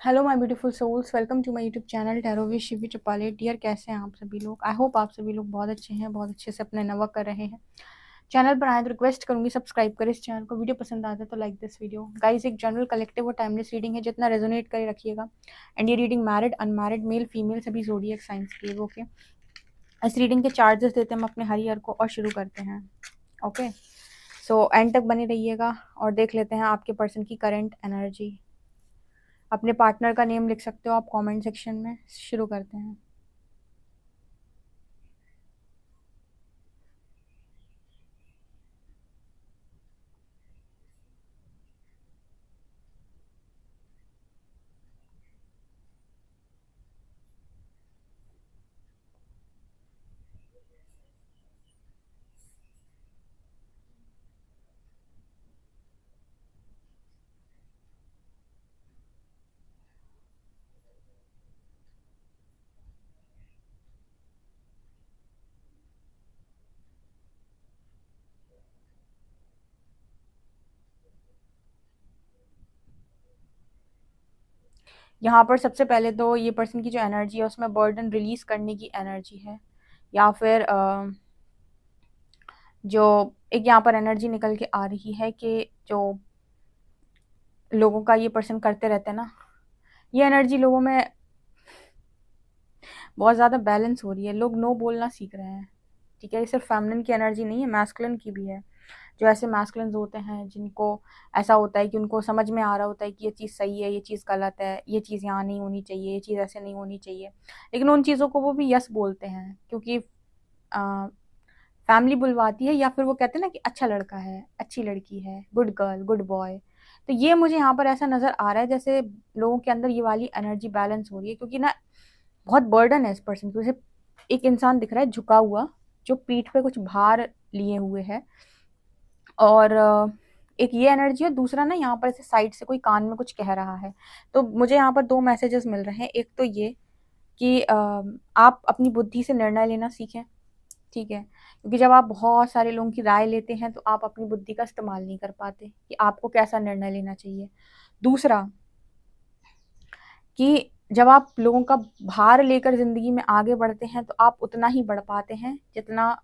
Hello my beautiful souls, welcome to my YouTube channel tarot with Shivi ट्रिपाले। Dear, कैसे हैं आप सभी लोग? आई होप आप सभी लोग बहुत अच्छे हैं, बहुत अच्छे से अपने नवर्क कर रहे हैं। चैनल पर आए तो रिक्वेस्ट करूंगी सब्सक्राइब करें इस चैनल को। वीडियो पसंद आता है तो लाइक दिस वीडियो। गाइस, एक जनरल कलेक्टिव और टाइमलेस रीडिंग है, जितना रेजोनेट करे रखिएगा। एंड ये reading married, unmarried, male female सभी ज़ोडिएक साइंस की। ओके, इस रीडिंग के चार्जेस देते हैं हम अपने हर ईयर को और शुरू करते हैं। ओके, सो एंड तक बने रहिएगा और देख लेते हैं आपके पर्सन की करेंट एनर्जी। अपने पार्टनर का नेम लिख सकते हो आप कमेंट सेक्शन में। शुरू करते हैं। यहाँ पर सबसे पहले तो ये पर्सन की जो एनर्जी है उसमें बर्डन रिलीज करने की एनर्जी है, या फिर जो एक यहाँ पर एनर्जी निकल के आ रही है कि जो लोगों का ये पर्सन करते रहते हैं ना, ये एनर्जी लोगों में बहुत ज़्यादा बैलेंस हो रही है। लोग नो बोलना सीख रहे हैं। ठीक है, ये सिर्फ फेमिनिन की एनर्जी नहीं है, मैस्कुलिन की भी है। जो ऐसे मैस्कुलिन होते हैं जिनको ऐसा होता है कि उनको समझ में आ रहा होता है कि ये चीज़ सही है, ये चीज़ गलत है, ये चीज़ यहाँ नहीं होनी चाहिए, ये चीज़ ऐसे नहीं होनी चाहिए, लेकिन उन चीज़ों को वो भी यस बोलते हैं क्योंकि फैमिली बुलवाती है, या फिर वो कहते हैं ना कि अच्छा लड़का है, अच्छी लड़की है, गुड गर्ल, गुड बॉय। तो ये मुझे यहाँ पर ऐसा नज़र आ रहा है जैसे लोगों के अंदर ये वाली एनर्जी बैलेंस हो रही है, क्योंकि ना बहुत बर्डन है इस पर्सन की। उसे एक इंसान दिख रहा है झुका हुआ, जो पीठ पे कुछ भार लिए हुए है। और एक ये एनर्जी है, दूसरा ना यहाँ पर ऐसे साइड से कोई कान में कुछ कह रहा है। तो मुझे यहाँ पर दो मैसेजेस मिल रहे हैं। एक तो ये कि आप अपनी बुद्धि से निर्णय लेना सीखें। ठीक है, क्योंकि जब आप बहुत सारे लोगों की राय लेते हैं तो आप अपनी बुद्धि का इस्तेमाल नहीं कर पाते कि आपको कैसा निर्णय लेना चाहिए। दूसरा कि जब आप लोगों का भार लेकर ज़िंदगी में आगे बढ़ते हैं तो आप उतना ही बढ़ पाते हैं जितना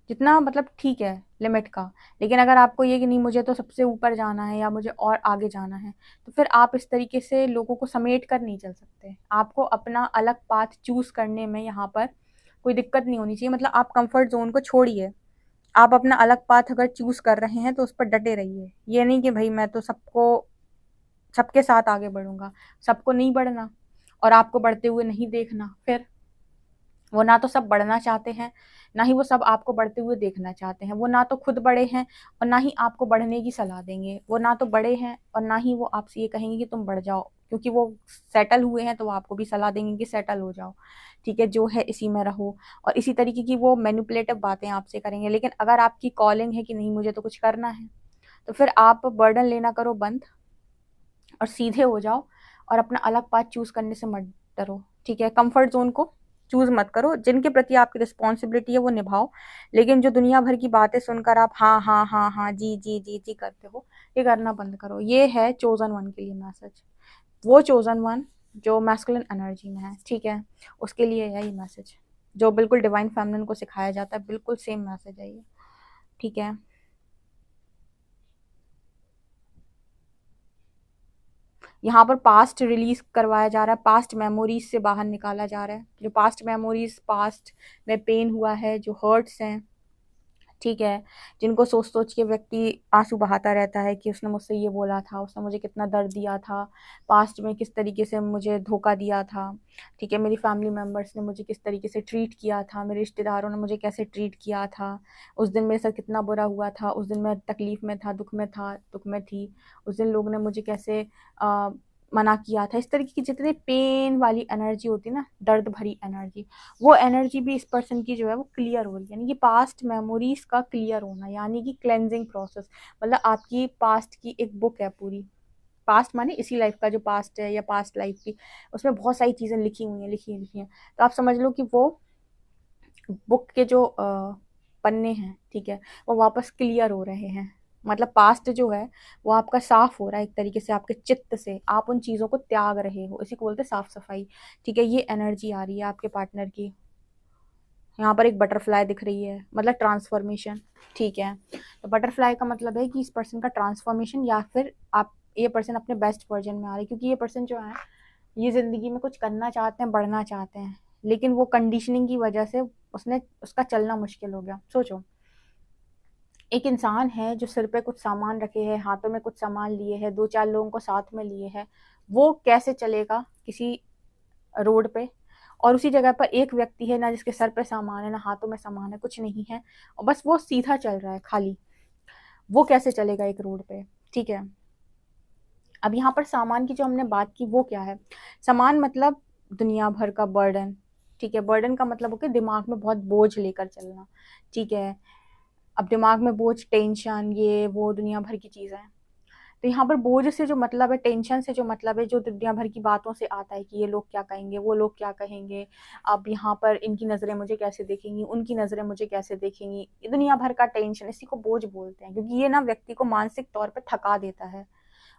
जितना मतलब ठीक है लिमिट का। लेकिन अगर आपको ये कि नहीं मुझे तो सबसे ऊपर जाना है या मुझे और आगे जाना है, तो फिर आप इस तरीके से लोगों को समेट कर नहीं चल सकते। आपको अपना अलग पाथ चूज़ करने में यहाँ पर कोई दिक्कत नहीं होनी चाहिए। मतलब आप कंफर्ट ज़ोन को छोड़िए, आप अपना अलग पाथ अगर चूज़ कर रहे हैं तो उस पर डटे रहिए। ये नहीं कि भई मैं तो सबके साथ आगे बढ़ूँगा, सबको नहीं बढ़ना और आपको बढ़ते हुए नहीं देखना। फिर वो ना तो सब बढ़ना चाहते हैं, ना ही वो सब आपको बढ़ते हुए देखना चाहते हैं। वो ना तो खुद बड़े हैं और ना ही आपको बढ़ने की सलाह देंगे। वो ना तो बड़े हैं और ना ही वो आपसे ये कहेंगे कि तुम बढ़ जाओ, क्योंकि वो सेटल हुए हैं तो वो आपको भी सलाह देंगे कि सेटल हो जाओ। ठीक है, जो है इसी में रहो। और इसी तरीके की वो मैनिपुलेटिव बातें आपसे करेंगे। लेकिन अगर आपकी कॉलिंग है कि नहीं मुझे तो कुछ करना है, तो फिर आप बर्डन लेना करो बंद और सीधे हो जाओ और अपना अलग पाथ चूज़ करने से मत डरो। ठीक है, कंफर्ट जोन को चूज़ मत करो। जिनके प्रति आपकी रिस्पॉन्सिबिलिटी है वो निभाओ, लेकिन जो दुनिया भर की बातें सुनकर आप हाँ हाँ हाँ हाँ जी जी जी जी करते हो, ये करना बंद करो। ये है चोजन वन के लिए मैसेज। वो चोजन वन जो मैस्कुलिन एनर्जी में है, ठीक है, उसके लिए है ये मैसेज, जो बिल्कुल डिवाइन फेमिनिन को सिखाया जाता है। बिल्कुल सेम मैसेज है ये। ठीक है, यहाँ पर पास्ट रिलीज करवाया जा रहा है, पास्ट मेमोरीज से बाहर निकाला जा रहा है। जो पास्ट मेमोरीज, पास्ट में पेन हुआ है, जो हर्ट्स हैं, ठीक है, जिनको सोच सोच के व्यक्ति आंसू बहाता रहता है कि उसने मुझसे ये बोला था, उसने मुझे कितना दर्द दिया था, पास्ट में किस तरीके से मुझे धोखा दिया था। ठीक है, मेरी फैमिली मेम्बर्स ने मुझे किस तरीके से ट्रीट किया था, मेरे रिश्तेदारों ने मुझे कैसे ट्रीट किया था, उस दिन मेरे साथ कितना बुरा हुआ था, उस दिन मैं तकलीफ़ में था, दुख में थी, उस दिन लोग ने मुझे कैसे मना किया था। इस तरीके की जितने पेन वाली एनर्जी होती है ना, दर्द भरी एनर्जी, वो एनर्जी भी इस पर्सन की जो है वो क्लियर हो रही है। यानी कि पास्ट मेमोरीज का क्लियर होना, यानी कि क्लेंजिंग प्रोसेस। मतलब आपकी पास्ट की एक बुक है पूरी। पास्ट माने इसी लाइफ का जो पास्ट है या पास्ट लाइफ की, उसमें बहुत सारी चीज़ें लिखी हैं। तो आप समझ लो कि वो बुक के जो पन्ने हैं, ठीक है, वो वापस क्लियर हो रहे हैं। मतलब पास्ट जो है वो आपका साफ हो रहा है एक तरीके से, आपके चित्त से आप उन चीज़ों को त्याग रहे हो, इसी को बोलते हैं साफ सफाई। ठीक है, ये एनर्जी आ रही है आपके पार्टनर की। यहाँ पर एक बटरफ्लाई दिख रही है, मतलब ट्रांसफॉर्मेशन। ठीक है, तो बटरफ्लाई का मतलब है कि इस पर्सन का ट्रांसफॉर्मेशन, या फिर आप ये पर्सन अपने बेस्ट वर्जन में आ रही है, क्योंकि ये पर्सन जो है ये ज़िंदगी में कुछ करना चाहते हैं, बढ़ना चाहते हैं, लेकिन वो कंडीशनिंग की वजह से उसने उसका चलना मुश्किल हो गया। सोचो, एक इंसान है जो सिर पे कुछ सामान रखे है, हाथों में कुछ सामान लिए है, दो चार लोगों को साथ में लिए है, वो कैसे चलेगा किसी रोड पे? और उसी जगह पर एक व्यक्ति है ना, जिसके सर पे सामान है, ना हाथों में सामान है, कुछ नहीं है, और बस वो सीधा चल रहा है खाली, वो कैसे चलेगा एक रोड पे? ठीक है, अब यहाँ पर सामान की जो हमने बात की वो क्या है? सामान मतलब दुनिया भर का बर्डन। ठीक है, बर्डन का मतलब हो कि दिमाग में बहुत बोझ लेकर चलना। ठीक है, अब दिमाग में बोझ, टेंशन, ये वो दुनिया भर की चीज़ें हैं। तो यहाँ पर बोझ से जो मतलब है, टेंशन से जो मतलब है, जो दुनिया भर की बातों से आता है कि ये लोग क्या कहेंगे, वो लोग क्या कहेंगे, अब यहाँ पर इनकी नज़रें मुझे कैसे देखेंगी, उनकी नज़रें मुझे कैसे देखेंगी, ये दुनिया भर का टेंशन, इसी को बोझ बोलते हैं, क्योंकि ये ना व्यक्ति को मानसिक तौर पर थका देता है,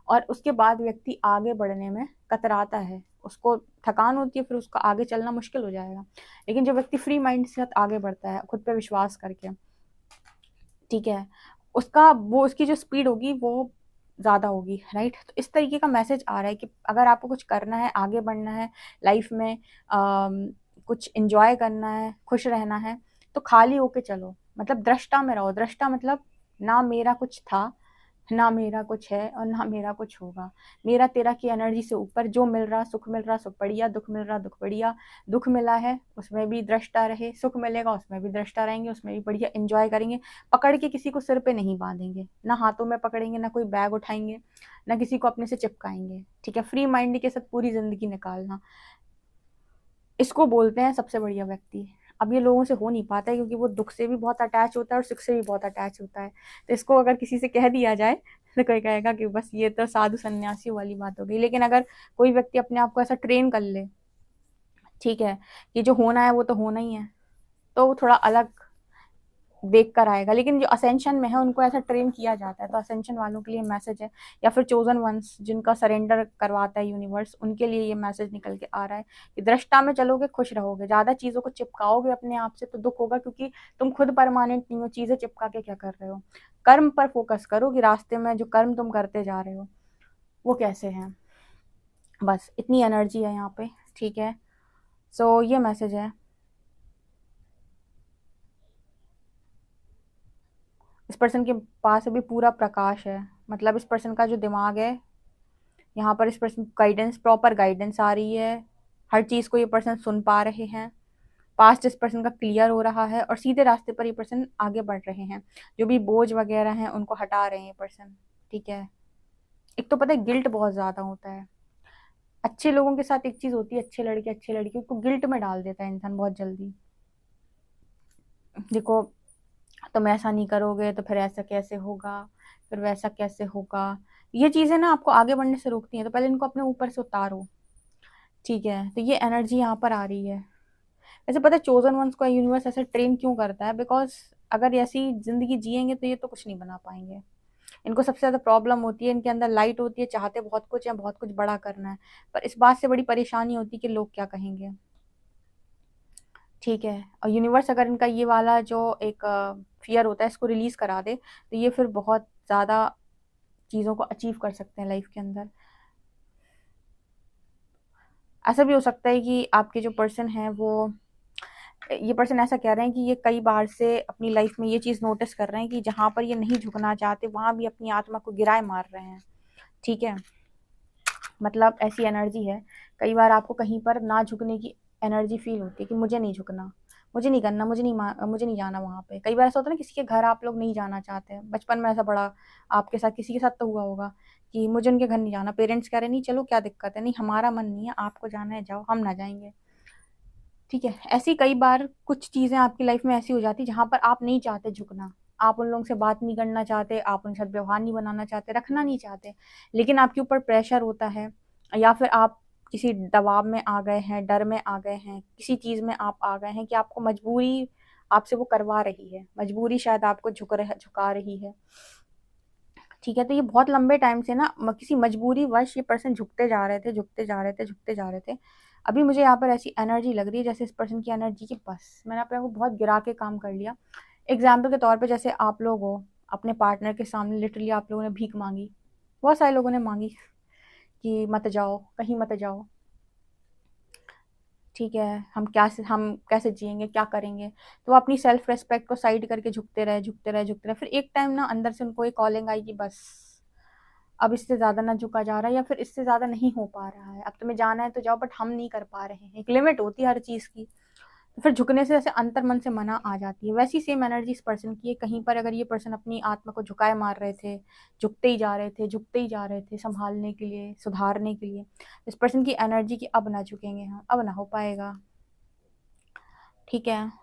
और उसके बाद व्यक्ति आगे बढ़ने में कतराता है, उसको थकान होती है, फिर उसका आगे चलना मुश्किल हो जाएगा। लेकिन जो व्यक्ति फ्री माइंड से आगे बढ़ता है, खुद पे विश्वास करके, ठीक है, उसका वो उसकी जो स्पीड होगी वो ज़्यादा होगी, राइट? तो इस तरीके का मैसेज आ रहा है कि अगर आपको कुछ करना है, आगे बढ़ना है लाइफ में, कुछ एंजॉय करना है, खुश रहना है, तो खाली होके चलो, मतलब दृष्टा में रहो। दृष्टा मतलब ना मेरा कुछ था, ना मेरा कुछ है, और ना मेरा कुछ होगा, मेरा तेरा की एनर्जी से ऊपर जो मिल रहा, सुख मिल रहा सुख बढ़िया, दुख मिल रहा दुख बढ़िया, दुख मिला है उसमें भी दृष्टा रहे, सुख मिलेगा उसमें भी दृष्टा रहेंगे, उसमें भी बढ़िया एंजॉय करेंगे। पकड़ के किसी को सिर पे नहीं बांधेंगे, ना हाथों में पकड़ेंगे, ना कोई बैग उठाएंगे, ना किसी को अपने से चिपकाएंगे। ठीक है, फ्री माइंड के साथ पूरी जिंदगी निकालना, इसको बोलते हैं सबसे बढ़िया व्यक्ति। अब ये लोगों से हो नहीं पाता है, क्योंकि वो दुख से भी बहुत अटैच होता है और सुख से भी बहुत अटैच होता है। तो इसको अगर किसी से कह दिया जाए तो कोई कहेगा कि बस ये तो साधु सन्यासियों वाली बात हो गई। लेकिन अगर कोई व्यक्ति अपने आप को ऐसा ट्रेन कर ले, ठीक है, कि जो होना है वो तो होना ही है, तो वो थोड़ा अलग देख कर आएगा। लेकिन जो असेंशन में है उनको ऐसा ट्रेन किया जाता है, तो असेंशन वालों के लिए मैसेज है, या फिर चोजन वंस जिनका सरेंडर करवाता है यूनिवर्स, उनके लिए ये मैसेज निकल के आ रहा है कि दृष्टा में चलोगे खुश रहोगे, ज़्यादा चीज़ों को चिपकाओगे अपने आप से तो दुख होगा, क्योंकि तुम खुद परमानेंट नहीं हो। चीज़ें चिपका के क्या कर रहे हो? कर्म पर फोकस करो कि रास्ते में जो कर्म तुम करते जा रहे हो वो कैसे हैं। बस इतनी एनर्जी है यहाँ पे। ठीक है, सो ये मैसेज है। इस पर्सन के पास अभी पूरा प्रकाश है, मतलब इस पर्सन का जो दिमाग है, यहाँ पर इस पर्सन गाइडेंस, प्रॉपर गाइडेंस आ रही है, हर चीज़ को ये पर्सन सुन पा रहे हैं, पास्ट इस पर्सन का क्लियर हो रहा है, और सीधे रास्ते पर ये पर्सन आगे बढ़ रहे हैं, जो भी बोझ वगैरह हैं उनको हटा रहे हैं ये पर्सन। ठीक है, एक तो पता है गिल्ट बहुत ज़्यादा होता है अच्छे लोगों के साथ। एक चीज़ होती है, अच्छे लड़के अच्छे लड़की को गिल्ट में डाल देता है इंसान बहुत जल्दी। देखो, तुम ऐसा नहीं करोगे तो फिर ऐसा कैसे होगा, फिर वैसा कैसे होगा, ये चीज़ें ना आपको आगे बढ़ने से रोकती हैं, तो पहले इनको अपने ऊपर से उतारो। ठीक है, तो ये एनर्जी यहाँ पर आ रही है। वैसे पता है चोजन वंस को यूनिवर्स ऐसे ट्रेन क्यों करता है? बिकॉज अगर ऐसी जिंदगी जिएंगे तो ये तो कुछ नहीं बना पाएंगे। इनको सबसे ज़्यादा प्रॉब्लम होती है, इनके अंदर लाइट होती है, चाहते बहुत कुछ है, बहुत कुछ बड़ा करना है, पर इस बात से बड़ी परेशानी होती है कि लोग क्या कहेंगे। ठीक है, और यूनिवर्स अगर इनका ये वाला जो एक फियर होता है इसको रिलीज करा दे, तो ये फिर बहुत ज़्यादा चीज़ों को अचीव कर सकते हैं लाइफ के अंदर। ऐसा भी हो सकता है कि आपके जो पर्सन है वो, ये पर्सन ऐसा कह रहे हैं कि ये कई बार से अपनी लाइफ में ये चीज़ नोटिस कर रहे हैं कि जहाँ पर ये नहीं झुकना चाहते वहाँ भी अपनी आत्मा को गिराए मार रहे हैं। ठीक है, मतलब ऐसी एनर्जी है, कई बार आपको कहीं पर ना झुकने की एनर्जी फील होती है कि मुझे नहीं झुकना, मुझे नहीं करना, मुझे नहीं जाना वहाँ पे। कई बार ऐसा होता है ना, किसी के घर आप लोग नहीं जाना चाहते हैं, बचपन में ऐसा बड़ा आपके साथ, किसी के साथ तो हुआ होगा कि मुझे उनके घर नहीं जाना, पेरेंट्स कह रहे नहीं चलो क्या दिक्कत है, नहीं हमारा मन नहीं है, आपको जाना है जाओ, हम ना जाएंगे। ठीक है, ऐसी कई बार कुछ चीज़ें आपकी लाइफ में ऐसी हो जाती जहाँ पर आप नहीं चाहते झुकना, आप उन लोगों से बात नहीं करना चाहते, आप उनके साथ व्यवहार नहीं बनाना चाहते, रखना नहीं चाहते, लेकिन आपके ऊपर प्रेशर होता है, या फिर आप किसी दबाव में आ गए हैं, डर में आ गए हैं, किसी चीज़ में आप आ गए हैं कि आपको मजबूरी आपसे वो करवा रही है, मजबूरी शायद आपको झुका रही है। ठीक है, तो ये बहुत लंबे टाइम से ना किसी मजबूरीवश ये पर्सन झुकते जा रहे थे, झुकते जा रहे थे, झुकते जा रहे थे। अभी मुझे यहाँ पर ऐसी एनर्जी लग रही है जैसे इस पर्सन की एनर्जी की बस मैंने अपने आप को बहुत गिरा के काम कर लिया। एग्जाम्पल के तौर पे जैसे आप लोग हो, अपने पार्टनर के सामने लिटरली आप लोगों ने भीख मांगी, बहुत सारे लोगों ने मांगी कि मत जाओ, कहीं मत जाओ, ठीक है, हम कैसे जिएंगे, क्या करेंगे। तो वो अपनी सेल्फ रेस्पेक्ट को साइड करके झुकते रहे, झुकते रहे, झुकते रहे। फिर एक टाइम ना अंदर से उनको एक कॉलिंग आई कि बस अब इससे ज़्यादा ना झुका जा रहा है, या फिर इससे ज़्यादा नहीं हो पा रहा है, अब तुम्हें जाना है तो जाओ, बट हम नहीं कर पा रहे हैं। एक लिमिट होती है हर चीज़ की। तो फिर झुकने से जैसे अंतर मन से मना आ जाती है, वैसी सेम एनर्जी इस पर्सन की है। कहीं पर अगर ये पर्सन अपनी आत्मा को झुकाए मार रहे थे, झुकते ही जा रहे थे, झुकते ही जा रहे थे, संभालने के लिए, सुधारने के लिए, इस पर्सन की एनर्जी की अब ना झुकेंगे हम, अब ना हो पाएगा। ठीक है,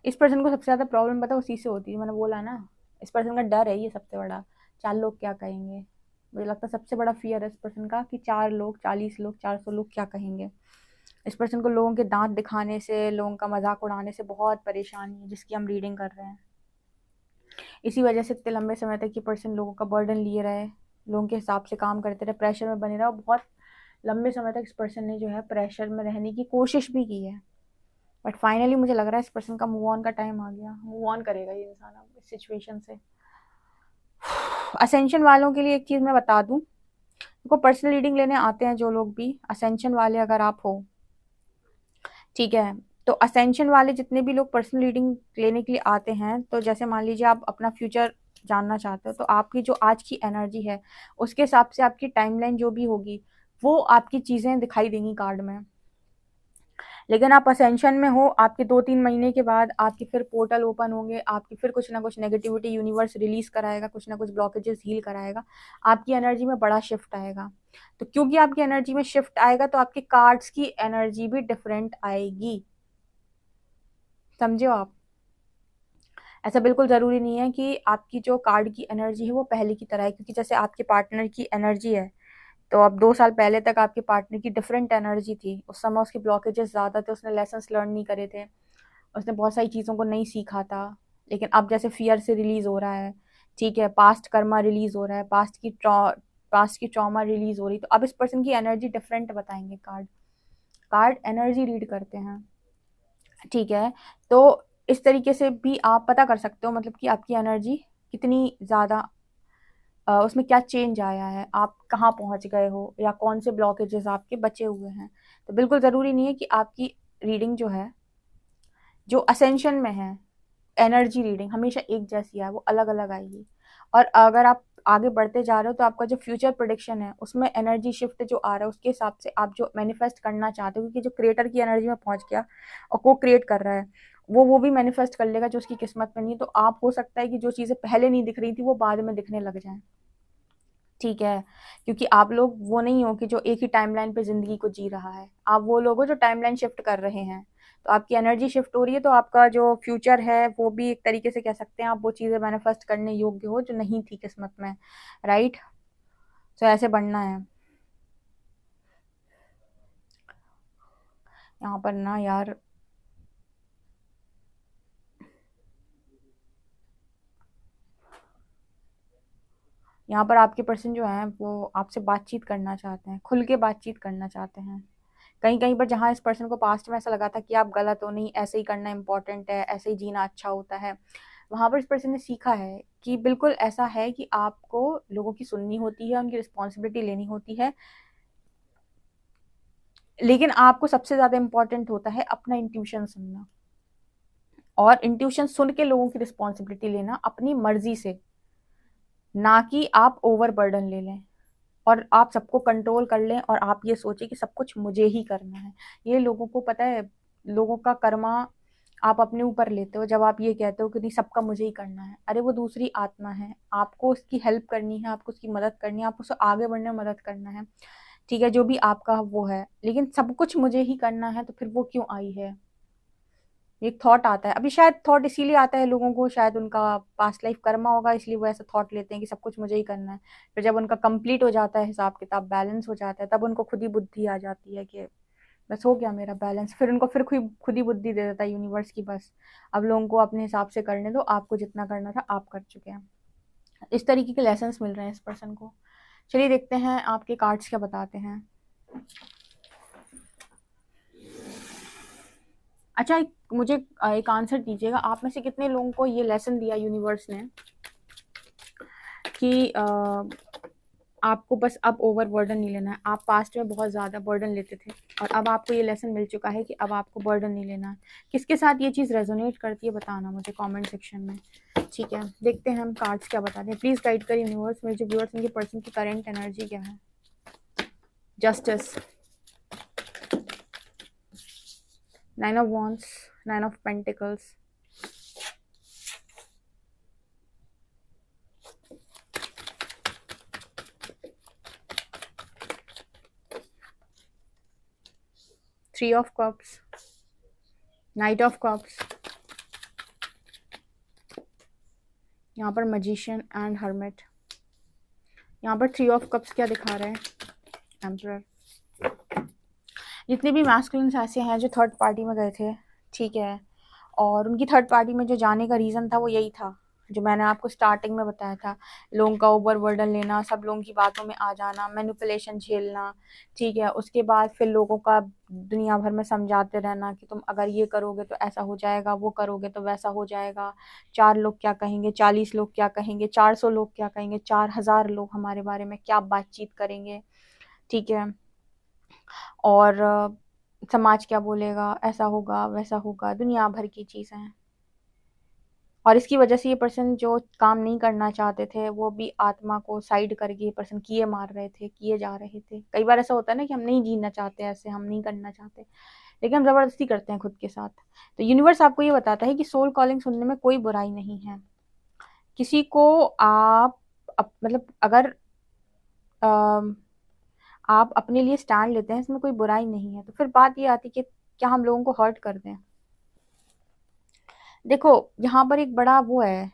इस पर्सन को सबसे ज्यादा प्रॉब्लम पता है उसी से होती है, मैंने बोला ना, इस पर्सन का डर है ये सबसे बड़ा। 4 लोग क्या कहेंगे, मुझे लगता है सबसे बड़ा फियर है इस पर्सन का कि 4 लोग, 40 लोग, 400 लोग क्या कहेंगे। इस पर्सन को लोगों के दांत दिखाने से, लोगों का मजाक उड़ाने से बहुत परेशानी है, जिसकी हम रीडिंग कर रहे हैं। इसी वजह से इतने लंबे समय तक ये पर्सन लोगों का बर्डन लिए रहे, लोगों के हिसाब से काम करते रहे, प्रेशर में बने रहे, और बहुत लंबे समय तक इस पर्सन ने जो है प्रेशर में रहने की कोशिश भी की है। बट फाइनली मुझे लग रहा है इस पर्सन का मूव ऑन का टाइम आ गया, मूव ऑन करेगा ये इंसान अब इस सिचुएशन से। असेंशन वालों के लिए एक चीज मैं बता दूं, देखो पर्सनल रीडिंग लेने आते हैं जो लोग भी असेंशन वाले, अगर आप हो, ठीक है, तो असेंशन वाले जितने भी लोग पर्सनल रीडिंग लेने के लिए आते हैं, तो जैसे मान लीजिए आप अपना फ्यूचर जानना चाहते हो, तो आपकी जो आज की एनर्जी है उसके हिसाब से आपकी टाइमलाइन जो भी होगी वो आपकी चीजें दिखाई देंगी कार्ड में। लेकिन आप असेंशन में हो, आपके 2-3 महीने के बाद आपके फिर पोर्टल ओपन होंगे, आपकी फिर कुछ ना कुछ नेगेटिविटी यूनिवर्स रिलीज कराएगा, कुछ ना कुछ ब्लॉकेजेस हील कराएगा, आपकी एनर्जी में बड़ा शिफ्ट आएगा। तो क्योंकि आपकी एनर्जी में शिफ्ट आएगा तो आपके कार्ड्स की एनर्जी भी डिफरेंट आएगी, समझे हो आप। ऐसा बिल्कुल ज़रूरी नहीं है कि आपकी जो कार्ड की एनर्जी है वो पहले की तरह है, क्योंकि जैसे आपके पार्टनर की एनर्जी है, तो अब 2 साल पहले तक आपके पार्टनर की डिफरेंट एनर्जी थी, उस समय उसके ब्लॉकेजेस ज़्यादा थे, उसने लेसन्स लर्न नहीं करे थे, उसने बहुत सारी चीज़ों को नहीं सीखा था। लेकिन अब जैसे फियर से रिलीज हो रहा है, ठीक है, पास्ट कर्मा रिलीज हो रहा है, पास्ट की ट्रॉमा रिलीज हो रही, तो अब इस पर्सन की एनर्जी डिफरेंट बताएंगे कार्ड। कार्ड एनर्जी रीड करते हैं, ठीक है। तो इस तरीके से भी आप पता कर सकते हो, मतलब कि आपकी एनर्जी कितनी ज़्यादा, उसमें क्या चेंज आया है, आप कहाँ पहुँच गए हो, या कौन से ब्लॉकेजेस आपके बचे हुए हैं। तो बिल्कुल ज़रूरी नहीं है कि आपकी रीडिंग जो है, जो असेंशन में है, एनर्जी रीडिंग हमेशा एक जैसी है, वो अलग अलग आएगी। और अगर आप आगे बढ़ते जा रहे हो तो आपका जो फ्यूचर प्रोडिक्शन है उसमें एनर्जी शिफ्ट जो आ रहा है उसके हिसाब से आप जो मैनिफेस्ट करना चाहते हो, क्योंकि जो क्रिएटर की एनर्जी में पहुंच गया और को क्रिएट कर रहा है, वो भी मैनिफेस्ट कर लेगा जो उसकी किस्मत में नहीं। तो आप हो सकता है कि जो चीज़ें पहले नहीं दिख रही थी वो बाद में दिखने लग जाए, ठीक है। क्योंकि आप लोग वो नहीं हो कि जो एक ही टाइमलाइन पे जिंदगी को जी रहा है, आप वो लोग हो जो टाइमलाइन शिफ्ट कर रहे हैं। तो आपकी एनर्जी शिफ्ट हो रही है, तो आपका जो फ्यूचर है वो भी एक तरीके से कह सकते हैं आप वो चीज़ें मैनिफेस्ट करने योग्य हो जो नहीं थी किस्मत में, राइट। तो ऐसे बढ़ना है। यहाँ पर ना यार, यहाँ पर आपके पर्सन जो है वो आपसे बातचीत करना चाहते हैं, खुल के बातचीत करना चाहते हैं। कहीं कहीं पर जहाँ इस पर्सन को पास्ट में ऐसा लगा था कि आप गलत हो, नहीं ऐसे ही करना इंपॉर्टेंट है, ऐसे ही जीना अच्छा होता है, वहां पर इस पर्सन ने सीखा है कि बिल्कुल ऐसा है कि आपको लोगों की सुननी होती है, उनकी रिस्पॉन्सिबिलिटी लेनी होती है। लेकिन आपको सबसे ज्यादा इंपॉर्टेंट होता है अपना इंट्यूशन सुनना, और इंट्यूशन सुन के लोगों की रिस्पॉन्सिबिलिटी लेना अपनी मर्जी से, ना कि आप ओवर बर्डन ले लें और आप सबको कंट्रोल कर लें और आप ये सोचें कि सब कुछ मुझे ही करना है। ये लोगों को पता है, लोगों का कर्मा आप अपने ऊपर लेते हो जब आप ये कहते हो कि नहीं सबका मुझे ही करना है। अरे वो दूसरी आत्मा है, आपको उसकी हेल्प करनी है, आपको उसकी मदद करनी है, आपको उसको आगे बढ़ने में मदद करना है। ठीक है, जो भी आपका वो है, लेकिन सब कुछ मुझे ही करना है, तो फिर वो क्यों आई है? एक थॉट आता है, अभी शायद थॉट इसीलिए आता है लोगों को, शायद उनका पास्ट लाइफ कर्मा होगा, इसलिए वो ऐसा थॉट लेते हैं कि सब कुछ मुझे ही करना है। फिर जब उनका कंप्लीट हो जाता है, हिसाब किताब बैलेंस हो जाता है, तब उनको खुद ही बुद्धि आ जाती है कि बस हो गया मेरा बैलेंस। फिर उनको फिर खुद ही बुद्धि दे देता है यूनिवर्स की, बस अब लोगों को अपने हिसाब से करने दो, आपको जितना करना था आप कर चुके हैं। इस तरीके के लेसन्स मिल रहे हैं इस पर्सन को। चलिए देखते हैं आपके कार्ड्स क्या बताते हैं। अच्छा, मुझे एक आंसर दीजिएगा, आप में से कितने लोगों को ये लेसन दिया यूनिवर्स ने कि आपको बस अब ओवर बर्डन नहीं लेना है। आप पास्ट में बहुत ज़्यादा बर्डन लेते थे और अब आपको ये लेसन मिल चुका है कि अब आपको बर्डन नहीं लेना है। किसके साथ ये चीज़ रेजोनेट करती है बताना मुझे कमेंट सेक्शन में। ठीक है, देखते हैं हम कार्ड्स क्या बताते हैं। प्लीज़ गाइड कर यूनिवर्स, मेरे जो व्यूअर्स उनके पर्सन की करेंट एनर्जी क्या है। Justice, 9 of Wands, 9 of Pentacles, Three of Cups, Knight of Cups, यहाँ पर Magician and Hermit। यहाँ पर 3 of Cups क्या दिखा रहे हैं? Emperor। जितने भी मैस्कुलिन्स ऐसे हैं जो थर्ड पार्टी में गए थे, ठीक है, और उनकी थर्ड पार्टी में जो जाने का रीज़न था वो यही था जो मैंने आपको स्टार्टिंग में बताया था। लोगों का ओवर बर्डन लेना, सब लोगों की बातों में आ जाना, मैनिपुलेशन झेलना, ठीक है, उसके बाद फिर लोगों का दुनिया भर में समझाते रहना कि तुम अगर ये करोगे तो ऐसा हो जाएगा, वो करोगे तो वैसा हो जाएगा, 4 लोग क्या कहेंगे, 40 लोग क्या कहेंगे, 400 लोग क्या कहेंगे, 4000 लोग हमारे बारे में क्या बातचीत करेंगे, ठीक है, और समाज क्या बोलेगा, ऐसा होगा वैसा होगा, दुनिया भर की चीज़ें हैं। और इसकी वजह से ये पर्सन जो काम नहीं करना चाहते थे वो भी आत्मा को साइड करके ये पर्सन किए मार रहे थे, किए जा रहे थे। कई बार ऐसा होता है ना कि हम नहीं जीना चाहते, ऐसे हम नहीं करना चाहते, लेकिन हम ज़बरदस्ती करते हैं खुद के साथ। तो यूनिवर्स आपको ये बताता है कि सोल कॉलिंग सुनने में कोई बुराई नहीं है। किसी को आप मतलब अगर आप अपने लिए स्टैंड लेते हैं, इसमें कोई बुराई नहीं है। तो फिर बात ये आती है कि क्या हम लोगों को हर्ट कर दें। देखो यहाँ पर एक बड़ा वो है,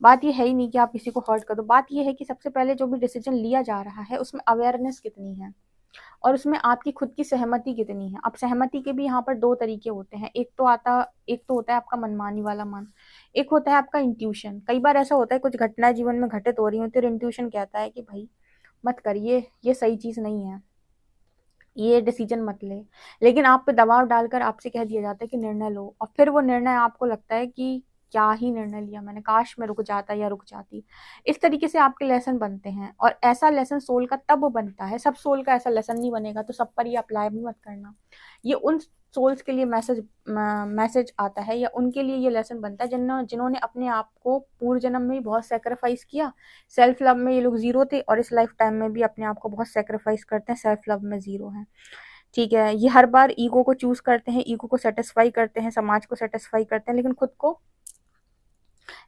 बात ये है ही नहीं कि आप किसी को हर्ट कर दो। बात ये है कि सबसे पहले जो भी डिसीजन लिया जा रहा है उसमें अवेयरनेस कितनी है और उसमें आपकी खुद की सहमति कितनी है। अब सहमति के भी यहाँ पर 2 तरीके होते हैं। एक तो होता है आपका मनमानी वाला मन, एक होता है आपका इंट्यूशन। कई बार ऐसा होता है कुछ घटनाएं जीवन में घटित हो रही होती है और इंट्यूशन कहता है कि भाई मत करिए, ये सही चीज़ नहीं है, ये डिसीजन मत ले, लेकिन आप पे दबाव डालकर आपसे कह दिया जाता है कि निर्णय लो, और फिर वो निर्णय आपको लगता है कि क्या ही निर्णय लिया मैंने, काश मैं रुक जाता या रुक जाती। इस तरीके से आपके लेसन बनते हैं और ऐसा लेसन सोल का तब बनता है, सब सोल का ऐसा लेसन नहीं बनेगा, तो सब पर ये अप्लाई भी मत करना। ये उन सोल्स के लिए मैसेज आता है या उनके लिए ये लेसन बनता है जिन्होंने अपने आप को पूर्व जन्म में भी बहुत सेक्रीफाइस किया। सेल्फ लव में ये लोग जीरो थे और इस लाइफ टाइम में भी अपने आप को बहुत सेक्रीफाइस करते हैं, सेल्फ लव में जीरो है। ठीक है, ये हर बार ईगो को चूज करते हैं, ईगो को सेटिस्फाई करते हैं, समाज को सेटिस्फाई करते हैं, लेकिन खुद को,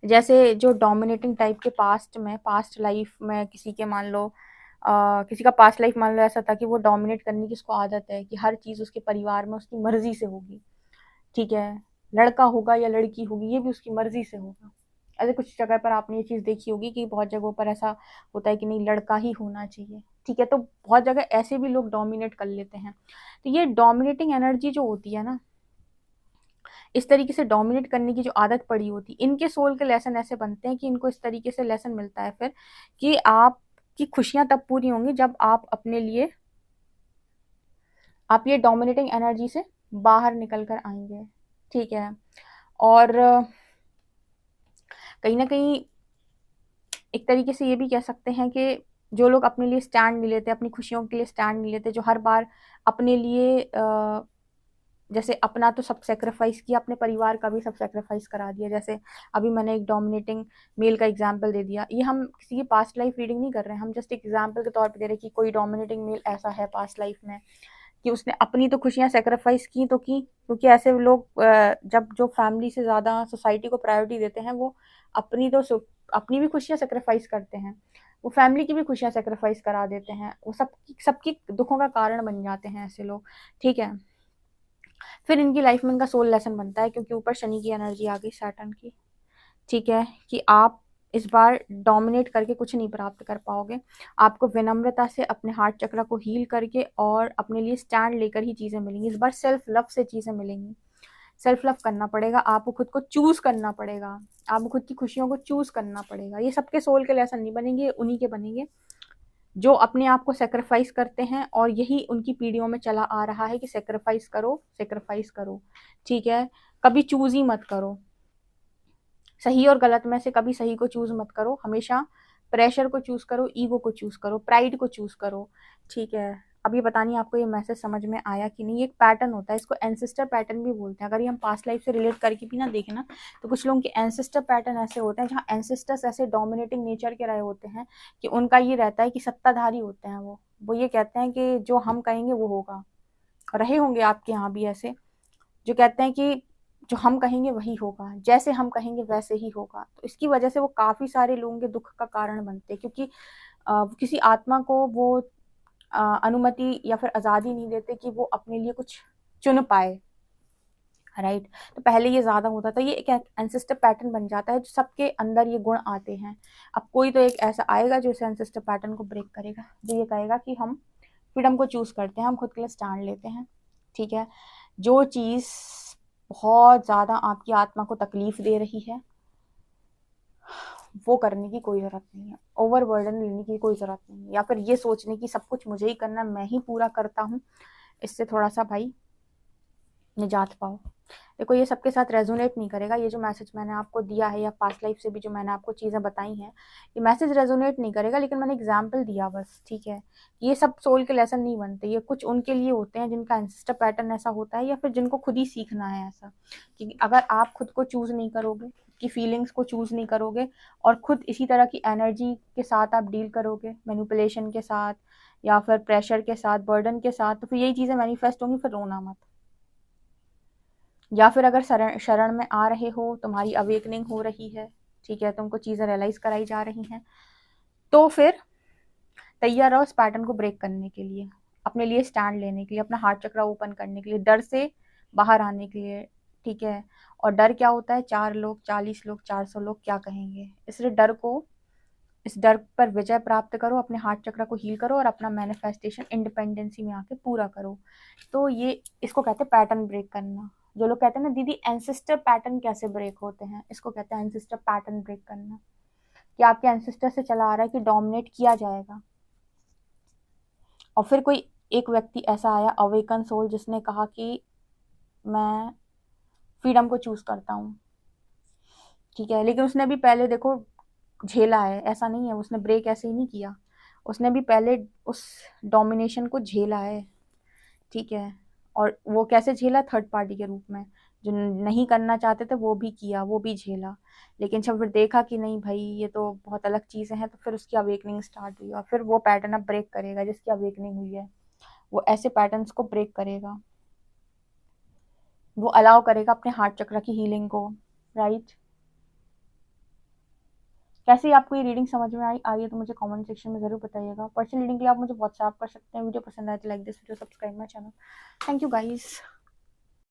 जैसे जो डोमिनेटिंग टाइप के पास्ट लाइफ में किसी के मान लो किसी का पास्ट लाइफ मान लो ऐसा था कि वो डोमिनेट करने की उसको आदत है कि हर चीज़ उसके परिवार में उसकी मर्जी से होगी, ठीक है, लड़का होगा या लड़की होगी ये भी उसकी मर्जी से होगा। ऐसे कुछ जगह पर आपने ये चीज़ देखी होगी कि बहुत जगहों पर ऐसा होता है कि नहीं लड़का ही होना चाहिए, ठीक है, तो बहुत जगह ऐसे भी लोग डोमिनेट कर लेते हैं। तो ये डोमिनेटिंग एनर्जी जो होती है ना, इस तरीके से डोमिनेट करने की जो आदत पड़ी होती है, इनके सोल के लेसन ऐसे बनते हैं कि इनको इस तरीके से लेसन मिलता है फिर कि आपकी खुशियां तब पूरी होंगी जब आप अपने लिए आप ये डोमिनेटिंग एनर्जी से बाहर निकल कर आएंगे, ठीक है। और कहीं ना कहीं एक तरीके से ये भी कह सकते हैं कि जो लोग अपने लिए स्टैंड नहीं लेते, अपनी खुशियों के लिए स्टैंड नहीं लेते, जो हर बार अपने लिए जैसे अपना तो सब सेक्रीफाइस किया, अपने परिवार का भी सब सेक्रीफाइस करा दिया। जैसे अभी मैंने एक डोमिनेटिंग मेल का एग्जांपल दे दिया, ये हम किसी की पास्ट लाइफ रीडिंग नहीं कर रहे हैं, हम जस्ट एग्जांपल के तौर पे दे रहे हैं कि कोई डोमिनेटिंग मेल ऐसा है पास्ट लाइफ में कि उसने अपनी तो खुशियां सेक्रीफाइस की तो की, क्योंकि ऐसे लोग जब जो फैमिली से ज़्यादा सोसाइटी को प्रायोरिटी देते हैं वो अपनी भी खुशियां सेक्रीफाइस करते हैं, वो फैमिली की भी खुशियाँ सेक्रीफाइस करा देते हैं, वो सबकी दुखों का कारण बन जाते हैं ऐसे लोग, ठीक है। फिर इनकी लाइफ में इनका सोल लेसन बनता है, क्योंकि ऊपर शनि की एनर्जी आ गई, सैटर्न की, ठीक है, कि आप इस बार डोमिनेट करके कुछ नहीं प्राप्त कर पाओगे। आपको विनम्रता से अपने हार्ट चक्र को हील करके और अपने लिए स्टैंड लेकर ही चीज़ें मिलेंगी। इस बार सेल्फ लव से चीज़ें मिलेंगी। सेल्फ लव करना पड़ेगा, आपको खुद को चूज करना पड़ेगा, आपको खुद की खुशियों को चूज करना पड़ेगा। ये सबके सोल के लेसन नहीं बनेंगे, उन्हीं के बनेंगे जो अपने आप को सेक्रीफाइस करते हैं, और यही उनकी पीढ़ियों में चला आ रहा है कि सेक्रीफाइस करो, सेक्रीफाइस करो, ठीक है। कभी चूज ही मत करो, सही और गलत में से कभी सही को चूज मत करो, हमेशा प्रेशर को चूज करो, ईगो को चूज करो, प्राइड को चूज करो, ठीक है। अब ये पता नहीं आपको ये मैसेज समझ में आया कि नहीं। ये एक पैटर्न होता है, इसको एंसेस्टर पैटर्न भी बोलते हैं। अगर ये हम पास्ट लाइफ से रिलेट करके भी ना देखें ना, तो कुछ लोगों के एंसेस्टर पैटर्न ऐसे होते हैं जहाँ एंसेस्टर्स ऐसे डोमिनेटिंग नेचर के रहे होते हैं कि उनका ये रहता है कि सत्ताधारी होते हैं वो ये कहते हैं कि जो हम कहेंगे वो होगा। रहे होंगे आपके यहाँ भी ऐसे जो कहते हैं कि जो हम कहेंगे वही होगा, जैसे हम कहेंगे वैसे ही होगा। तो इसकी वजह से वो काफ़ी सारे लोगों के दुख का कारण बनते हैं, क्योंकि किसी आत्मा को वो अनुमति या फिर आज़ादी नहीं देते कि वो अपने लिए कुछ चुन पाए, राइट। तो पहले ये ज़्यादा होता था, ये एक एंसेस्टर पैटर्न बन जाता है, जो सबके अंदर ये गुण आते हैं। अब कोई तो एक ऐसा आएगा जो इस एंसेस्टर पैटर्न को ब्रेक करेगा, जो ये कहेगा कि हम फ्रीडम को चूज़ करते हैं, हम खुद के लिए स्टैंड लेते हैं, ठीक है। जो चीज़ बहुत ज़्यादा आपकी आत्मा को तकलीफ दे रही है वो करने की कोई ज़रूरत नहीं है, ओवर बर्डन लेने की कोई ज़रूरत नहीं है, या फिर ये सोचने की सब कुछ मुझे ही करना, मैं ही पूरा करता हूँ। इससे थोड़ा सा भाई निजात पाओ। देखो ये सबके साथ रेजोनेट नहीं करेगा, ये जो मैसेज मैंने आपको दिया है या पास्ट लाइफ से भी जो मैंने आपको चीज़ें बताई हैं, ये मैसेज रेजोनेट नहीं करेगा, लेकिन मैंने एग्जाम्पल दिया बस, ठीक है। ये सब सोल के लेसन नहीं बनते, ये कुछ उनके लिए होते हैं जिनका एंसेस्टर पैटर्न ऐसा होता है, या फिर जिनको खुद ही सीखना है ऐसा, कि अगर आप खुद को चूज़ नहीं करोगे, की फीलिंग्स को चूज़ नहीं करोगे, और खुद इसी तरह की एनर्जी के साथ आप डील करोगे, मैनिपुलेशन के साथ या फिर प्रेशर के साथ, बर्डन के साथ, तो फिर यही चीज़ें मैनिफेस्ट होंगी। फिर रोना मत। या फिर अगर शरण में आ रहे हो, तुम्हारी अवेकनिंग हो रही है, ठीक है, तुमको चीज़ें रियलाइज़ कराई जा रही हैं, तो फिर तैयार रहो इस पैटर्न को ब्रेक करने के लिए, अपने लिए स्टैंड लेने के लिए, अपना हार्ट चक्र ओपन करने के लिए, डर से बाहर आने के लिए, ठीक है। और डर क्या होता है? 4 लोग, 40 लोग, 400 लोग क्या कहेंगे, इसलिए इस डर पर विजय प्राप्त करो, अपने हार्ट चक्र को हील करो और अपना मैनिफेस्टेशन इंडिपेंडेंसी में आके पूरा करो। तो ये इसको कहते हैं पैटर्न ब्रेक करना। जो लोग कहते हैं ना दीदी एंसेस्टर पैटर्न कैसे ब्रेक होते हैं, इसको कहते हैं एंसेस्टर पैटर्न ब्रेक करना, कि आपके एंसेस्टर से चला आ रहा है कि डोमिनेट किया जाएगा, और फिर कोई एक व्यक्ति ऐसा आया अवेकन सोल जिसने कहा कि मैं फ्रीडम को चूज करता हूँ, ठीक है। लेकिन उसने भी पहले देखो झेला है, ऐसा नहीं है उसने ब्रेक ऐसे ही नहीं किया, उसने भी पहले उस डोमिनेशन को झेला है, ठीक है। और वो कैसे झेला? थर्ड पार्टी के रूप में, जो नहीं करना चाहते थे वो भी किया, वो भी झेला। लेकिन जब फिर देखा कि नहीं भाई ये तो बहुत अलग चीज़ें हैं, तो फिर उसकी अवेकनिंग स्टार्ट हुई, और फिर वो पैटर्न अब ब्रेक करेगा। जिसकी अवेकनिंग हुई है वो ऐसे पैटर्न्स को ब्रेक करेगा, वो अलाउ करेगा अपने हार्ट चक्र की हीलिंग को, राइट। कैसे आपको ये रीडिंग समझ में आई है तो मुझे कमेंट सेक्शन में जरूर बताइएगा। पर्सनल रीडिंग के लिए आप मुझे व्हाट्सएप कर सकते हैं। वीडियो पसंद आए तो like this video, subscribe my channel. Thank you guys.